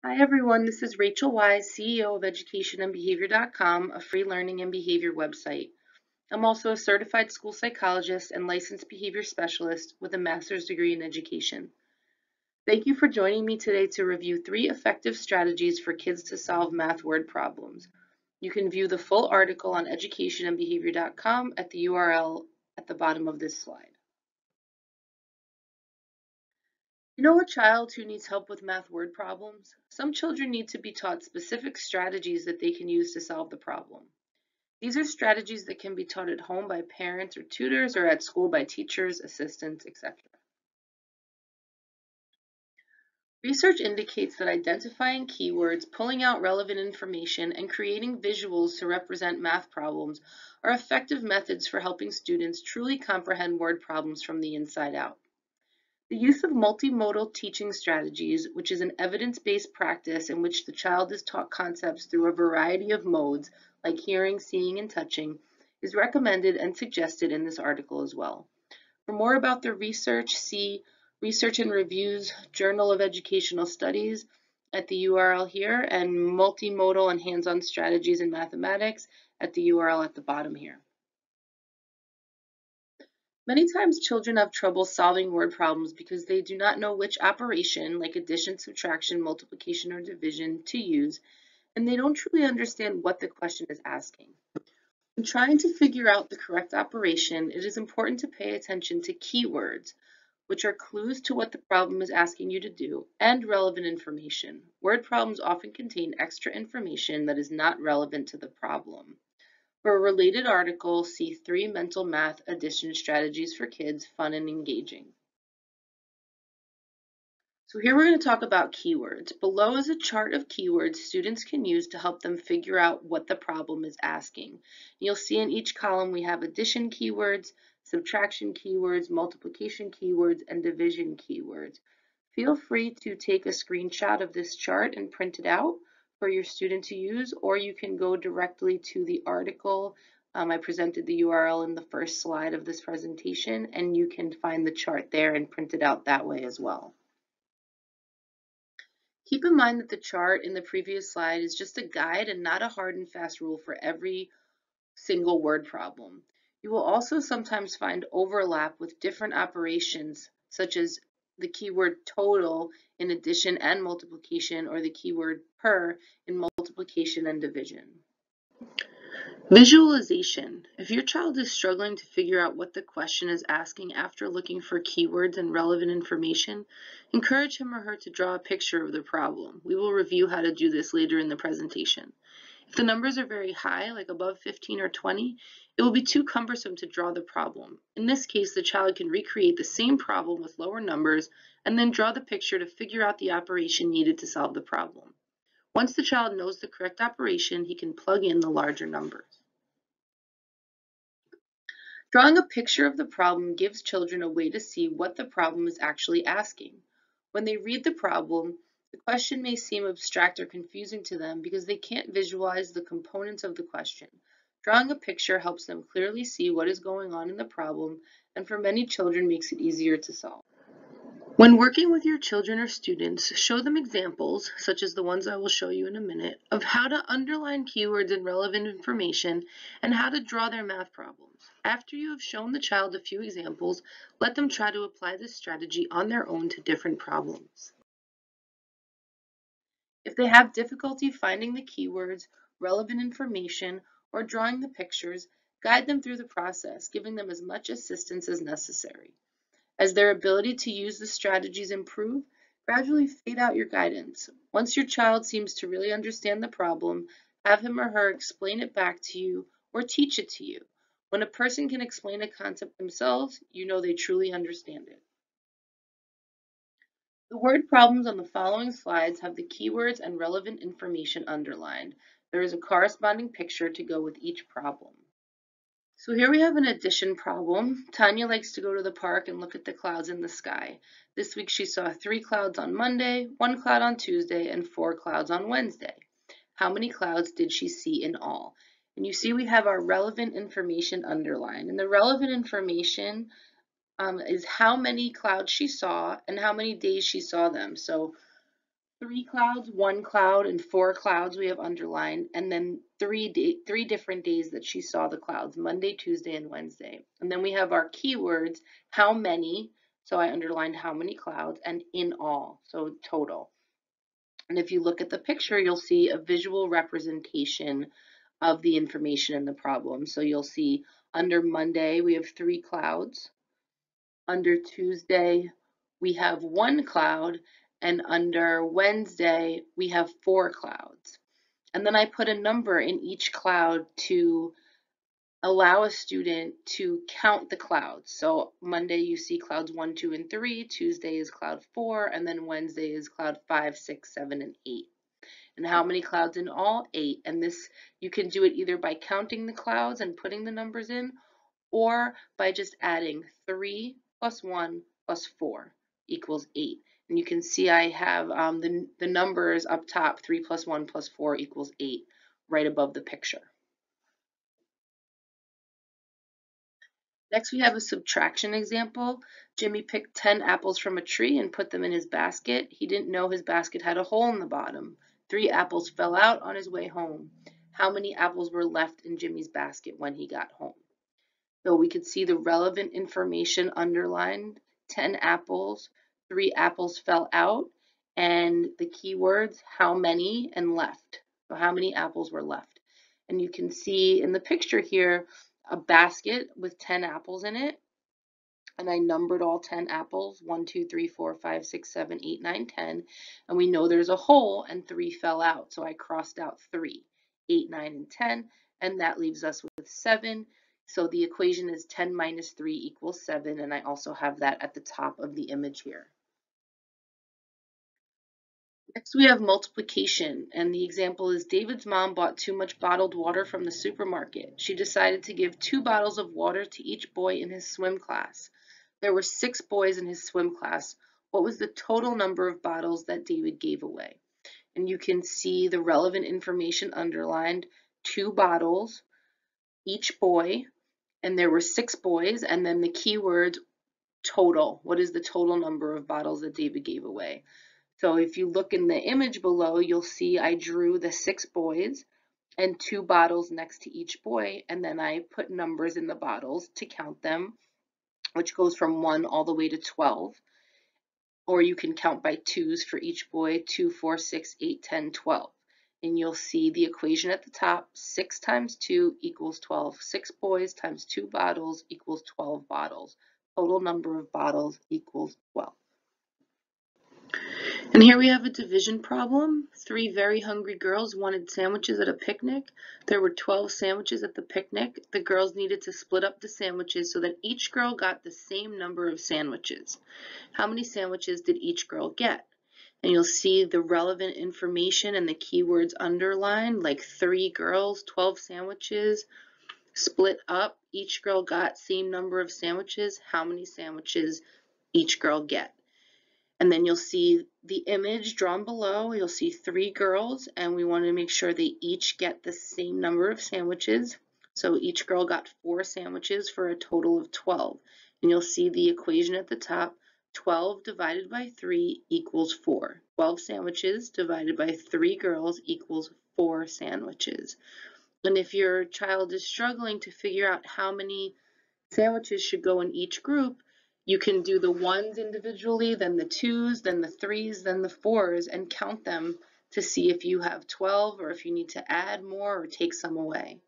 Hi everyone, this is Rachel Wise, CEO of educationandbehavior.com, a free learning and behavior website. I'm also a certified school psychologist and licensed behavior specialist with a master's degree in education. Thank you for joining me today to review 3 effective strategies for kids to solve math word problems. You can view the full article on educationandbehavior.com at the URL at the bottom of this slide. You know a child who needs help with math word problems? Some children need to be taught specific strategies that they can use to solve the problem. These are strategies that can be taught at home by parents or tutors or at school by teachers, assistants, etc. Research indicates that identifying keywords, pulling out relevant information, and creating visuals to represent math problems are effective methods for helping students truly comprehend word problems from the inside out. The use of multimodal teaching strategies, which is an evidence-based practice in which the child is taught concepts through a variety of modes, like hearing, seeing, and touching, is recommended and suggested in this article as well. For more about the research, see Research and Reviews, Journal of Educational Studies at the URL here, and Multimodal and Hands-on Strategies in Mathematics at the URL at the bottom here. Many times children have trouble solving word problems because they do not know which operation, like addition, subtraction, multiplication, or division, to use, and they don't truly understand what the question is asking. When trying to figure out the correct operation, it is important to pay attention to keywords, which are clues to what the problem is asking you to do, and relevant information. Word problems often contain extra information that is not relevant to the problem. For a related article, see 3 mental math addition strategies for kids, fun and engaging. So here we're going to talk about keywords. Below is a chart of keywords students can use to help them figure out what the problem is asking. You'll see in each column we have addition keywords, subtraction keywords, multiplication keywords, and division keywords. Feel free to take a screenshot of this chart and print it out for your student to use, or you can go directly to the article. I presented the URL in the first slide of this presentation, and you can find the chart there and print it out that way as well. Keep in mind that the chart in the previous slide is just a guide and not a hard and fast rule for every single word problem. You will also sometimes find overlap with different operations, such as the keyword total in addition and multiplication, or the keyword per in multiplication and division. Visualization. If your child is struggling to figure out what the question is asking after looking for keywords and relevant information, encourage him or her to draw a picture of the problem. We will review how to do this later in the presentation. If the numbers are very high, like above 15 or 20, it will be too cumbersome to draw the problem. In this case, the child can recreate the same problem with lower numbers and then draw the picture to figure out the operation needed to solve the problem. Once the child knows the correct operation, he can plug in the larger numbers. Drawing a picture of the problem gives children a way to see what the problem is actually asking. When they read the problem, the question may seem abstract or confusing to them because they can't visualize the components of the question. Drawing a picture helps them clearly see what is going on in the problem, and for many children makes it easier to solve. When working with your children or students, show them examples, such as the ones I will show you in a minute, of how to underline keywords and relevant information and how to draw their math problems. After you have shown the child a few examples, let them try to apply this strategy on their own to different problems. If they have difficulty finding the keywords, relevant information, or drawing the pictures, guide them through the process, giving them as much assistance as necessary. As their ability to use the strategies improve, gradually fade out your guidance. Once your child seems to really understand the problem, have him or her explain it back to you or teach it to you. When a person can explain a concept themselves, you know they truly understand it. The word problems on the following slides have the keywords and relevant information underlined. There is a corresponding picture to go with each problem. So here we have an addition problem. Tanya likes to go to the park and look at the clouds in the sky. This week she saw 3 clouds on Monday, 1 cloud on Tuesday, and 4 clouds on Wednesday. How many clouds did she see in all? And you see we have our relevant information underlined. And the relevant information is how many clouds she saw and how many days she saw them. So 3 clouds, 1 cloud, and 4 clouds we have underlined, and then three different days that she saw the clouds, Monday, Tuesday, and Wednesday. And then we have our keywords, how many, so I underlined how many clouds, and in all, so total. And if you look at the picture, you'll see a visual representation of the information in the problem. So you'll see under Monday, we have 3 clouds. Under Tuesday, we have 1 cloud, and under Wednesday, we have 4 clouds. And then I put a number in each cloud to allow a student to count the clouds. So Monday you see clouds 1, 2, and 3, Tuesday is cloud 4, and then Wednesday is cloud 5, 6, 7, and 8. And how many clouds in all? 8. And this, you can do it either by counting the clouds and putting the numbers in, or by just adding 3 plus 1 plus 4 equals 8. And you can see I have the numbers up top, 3 plus 1 plus 4 equals 8, right above the picture. Next, we have a subtraction example. Jimmy picked 10 apples from a tree and put them in his basket. He didn't know his basket had a hole in the bottom. 3 apples fell out on his way home. How many apples were left in Jimmy's basket when he got home? So we could see the relevant information underlined, 10 apples, 3 apples fell out, and the keywords, how many and left. So how many apples were left? And you can see in the picture here, a basket with 10 apples in it. And I numbered all 10 apples, 1, 2, 3, 4, 5, 6, 7, 8, 9, 10. And we know there's a hole and 3 fell out. So I crossed out 3, 8, 9, and 10. And that leaves us with 7. So the equation is 10 minus 3 equals 7. And I also have that at the top of the image here. Next, we have multiplication, and the example is David's mom bought too much bottled water from the supermarket. She decided to give 2 bottles of water to each boy in his swim class. There were 6 boys in his swim class. What was the total number of bottles that David gave away? And you can see the relevant information underlined, 2 bottles, each boy, and there were 6 boys, and then the keywords total. What is the total number of bottles that David gave away? So if you look in the image below, you'll see I drew the 6 boys and 2 bottles next to each boy, and then I put numbers in the bottles to count them, which goes from 1 all the way to 12. Or you can count by 2s for each boy, 2, 4, 6, 8, 10, 12. And you'll see the equation at the top, 6 times 2 equals 12. 6 boys times 2 bottles equals 12 bottles. Total number of bottles equals 12. And here we have a division problem. 3 very hungry girls wanted sandwiches at a picnic. There were 12 sandwiches at the picnic. The girls needed to split up the sandwiches so that each girl got the same number of sandwiches. How many sandwiches did each girl get? And you'll see the relevant information and the keywords underlined, like 3 girls, 12 sandwiches, split up. Each girl got same number of sandwiches. How many sandwiches each girl get? And then you'll see the image drawn below. You'll see 3 girls, and we want to make sure they each get the same number of sandwiches. So each girl got 4 sandwiches for a total of 12. And you'll see the equation at the top, 12 divided by 3 equals 4. 12 sandwiches divided by 3 girls equals 4 sandwiches. And if your child is struggling to figure out how many sandwiches should go in each group, you can do the 1s individually, then the 2s, then the 3s, then the 4s, and count them to see if you have 12 or if you need to add more or take some away.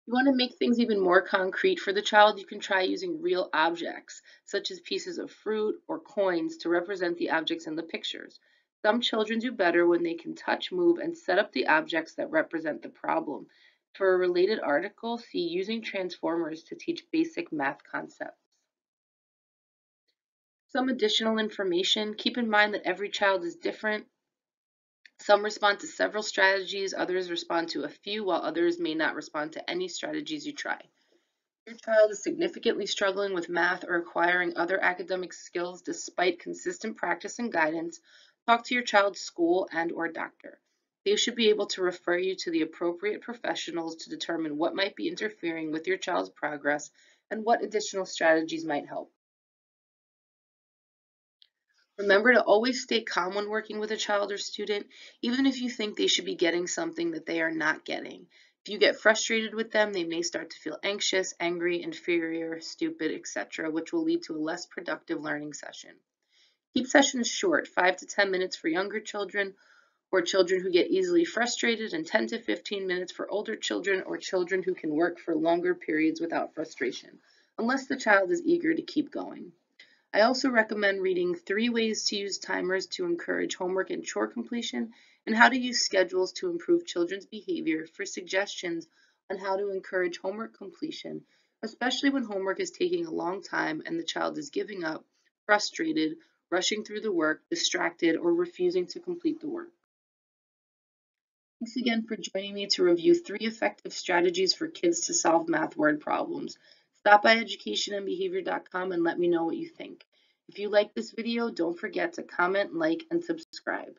You want to make things even more concrete for the child, you can try using real objects, such as pieces of fruit or coins, to represent the objects in the pictures. Some children do better when they can touch, move, and set up the objects that represent the problem. For a related article, see Using Transformers to Teach Basic Math Concepts. Some additional information. Keep in mind that every child is different. Some respond to several strategies, others respond to a few, while others may not respond to any strategies you try. If your child is significantly struggling with math or acquiring other academic skills despite consistent practice and guidance, talk to your child's school and/or doctor. They should be able to refer you to the appropriate professionals to determine what might be interfering with your child's progress and what additional strategies might help. Remember to always stay calm when working with a child or student, even if you think they should be getting something that they are not getting. If you get frustrated with them, they may start to feel anxious, angry, inferior, stupid, etc., which will lead to a less productive learning session. Keep sessions short, 5 to 10 minutes for younger children or children who get easily frustrated, and 10 to 15 minutes for older children or children who can work for longer periods without frustration, unless the child is eager to keep going. I also recommend reading 3 Ways to Use Timers to Encourage Homework and Chore Completion, and How to Use Schedules to Improve Children's Behavior for suggestions on how to encourage homework completion, especially when homework is taking a long time and the child is giving up, frustrated, rushing through the work, distracted, or refusing to complete the work. Thanks again for joining me to review 3 effective strategies for kids to solve math word problems. Stop by educationandbehavior.com and let me know what you think. If you like this video, don't forget to comment, like, and subscribe.